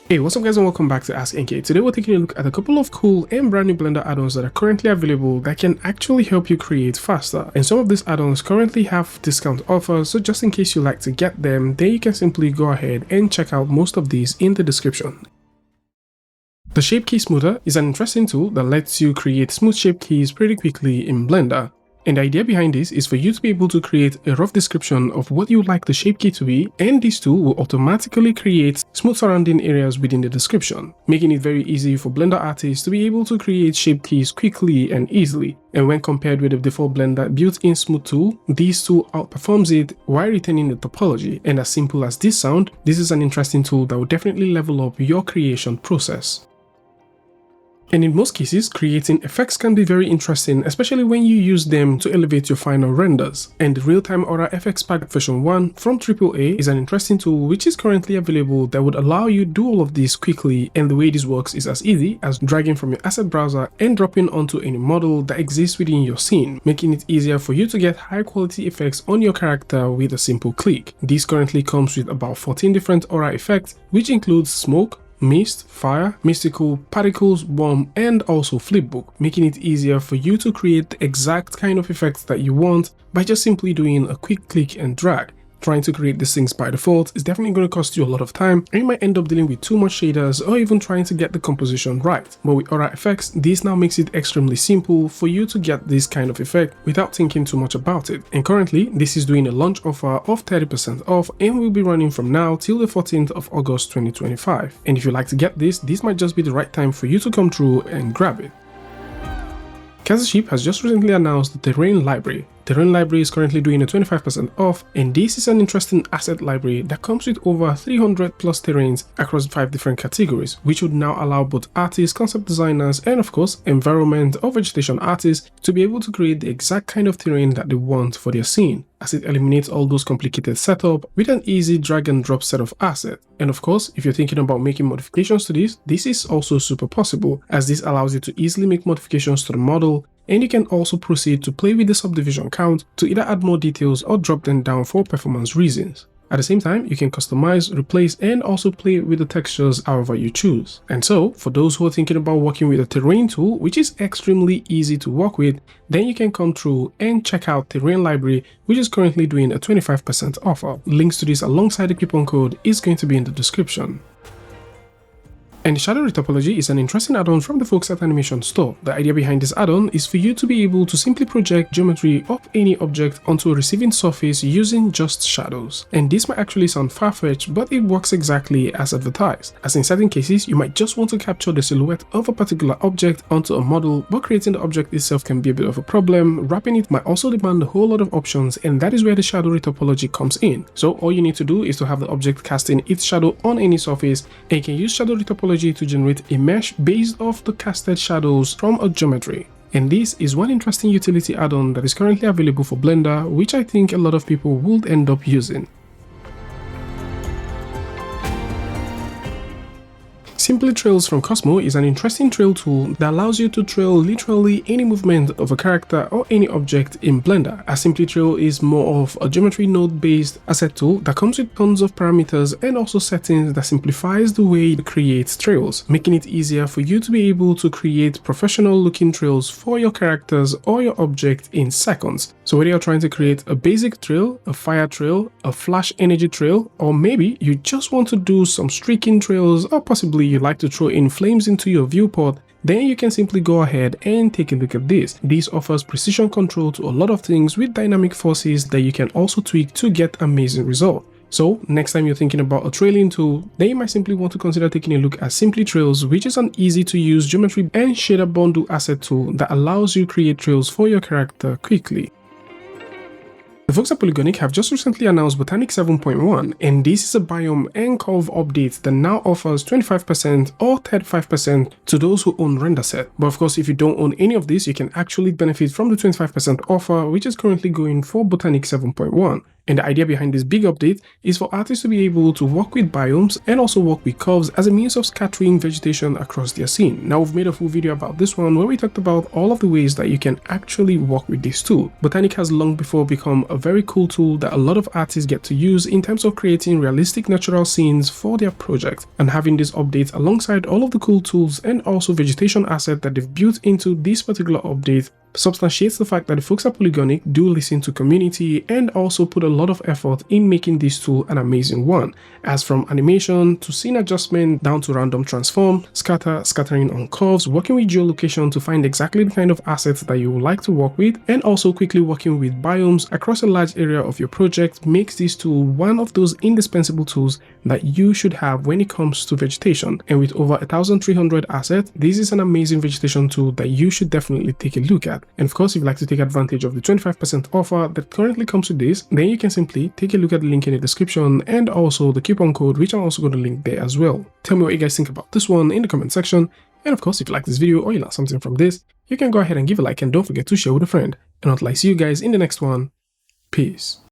Hey, what's up guys and welcome back to askNK. Today we're taking a look at a couple of cool and brand new Blender add-ons that are currently available that can actually help you create faster. And some of these add-ons currently have discount offers, so just in case you like to get them, then you can simply go ahead and check out most of these in the description. The Shape Key Smoother is an interesting tool that lets you create smooth shape keys pretty quickly in Blender. And the idea behind this is for you to be able to create a rough description of what you would like the shape key to be, and this tool will automatically create smooth surrounding areas within the description, making it very easy for Blender artists to be able to create shape keys quickly and easily. And when compared with the default Blender built-in smooth tool, this tool outperforms it while retaining the topology. And as simple as this sounds, this is an interesting tool that will definitely level up your creation process. And in most cases, creating effects can be very interesting, especially when you use them to elevate your final renders. And the Realtime Aura FX Pack version 1 from AAA is an interesting tool which is currently available that would allow you to do all of this quickly, and the way this works is as easy as dragging from your asset browser and dropping onto any model that exists within your scene, making it easier for you to get high quality effects on your character with a simple click. This currently comes with about 14 different aura effects, which includes smoke, mist, fire, mystical, particles, bomb, and also flipbook, making it easier for you to create the exact kind of effects that you want by just simply doing a quick click and drag. Trying to create these things by default is definitely going to cost you a lot of time, and you might end up dealing with too much shaders or even trying to get the composition right. But with Aura FX, this now makes it extremely simple for you to get this kind of effect without thinking too much about it. And currently, this is doing a launch offer of 30% off and will be running from now till the 14th of August 2025. And if you like to get this might just be the right time for you to come through and grab it. Ship has just recently announced the Terrain Library. Terrain Library is currently doing a 25% off, and this is an interesting asset library that comes with over 300 plus terrains across 5 different categories, which would now allow both artists, concept designers, and of course environment or vegetation artists to be able to create the exact kind of terrain that they want for their scene, as it eliminates all those complicated setup with an easy drag and drop set of assets. And of course, if you're thinking about making modifications to this is also super possible, as this allows you to easily make modifications to the model, and you can also proceed to play with the subdivision count to either add more details or drop them down for performance reasons. At the same time, you can customize, replace, and also play with the textures however you choose. And so, for those who are thinking about working with a terrain tool, which is extremely easy to work with, then you can come through and check out Terrain Library, which is currently doing a 25% offer. Links to this alongside the coupon code is going to be in the description. And Shadow Retopology is an interesting add-on from the folks at Animation Store. The idea behind this add-on is for you to be able to simply project geometry of any object onto a receiving surface using just shadows. And this might actually sound far-fetched, but it works exactly as advertised, as in certain cases you might just want to capture the silhouette of a particular object onto a model, but creating the object itself can be a bit of a problem. Wrapping it might also demand a whole lot of options, and that is where the Shadow Retopology comes in. So all you need to do is to have the object casting its shadow on any surface, and you can use Shadow Retopology to generate a mesh based off the casted shadows from a geometry. And this is one interesting utility add-on that is currently available for Blender, which I think a lot of people would end up using. Simply Trails from Cosmo is an interesting trail tool that allows you to trail literally any movement of a character or any object in Blender, as Simply Trail is more of a geometry node based asset tool that comes with tons of parameters and also settings that simplifies the way it creates trails, making it easier for you to be able to create professional looking trails for your characters or your object in seconds. So whether you're trying to create a basic trail, a fire trail, a flash energy trail, or maybe you just want to do some streaking trails, or possibly you like to throw in flames into your viewport, then you can simply go ahead and take a look at this. This offers precision control to a lot of things with dynamic forces that you can also tweak to get amazing results. So next time you're thinking about a trailing tool, then you might simply want to consider taking a look at Simply Trails, which is an easy to use geometry and shader bundle asset tool that allows you to create trails for your character quickly. The folks at Botaniq have just recently announced Botaniq 7.1, and this is a biome and curve update that now offers 25% or 35% to those who own render set. But of course, if you don't own any of this, you can actually benefit from the 25% offer, which is currently going for Botaniq 7.1. And the idea behind this big update is for artists to be able to work with biomes and also work with curves as a means of scattering vegetation across their scene. Now, we've made a full video about this one where we talked about all of the ways that you can actually work with this tool. Botaniq has long before become a very cool tool that a lot of artists get to use in terms of creating realistic natural scenes for their project, and having this update alongside all of the cool tools and also vegetation asset that they've built into this particular update substantiates the fact that the folks at Botaniq do listen to community and also put a lot of effort in making this tool an amazing one, as from animation to scene adjustment down to random transform, scattering on curves, working with geolocation to find exactly the kind of assets that you would like to work with, and also quickly working with biomes across a large area of your project makes this tool one of those indispensable tools that you should have when it comes to vegetation. And with over 1,300 assets, this is an amazing vegetation tool that you should definitely take a look at. And of course, if you'd like to take advantage of the 25% offer that currently comes with this, then you can simply take a look at the link in the description and also the coupon code, which I'm also going to link there as well. Tell me what you guys think about this one in the comment section. And of course, if you like this video or you learned something from this, you can go ahead and give a like and don't forget to share with a friend. And until I see you guys in the next one, peace.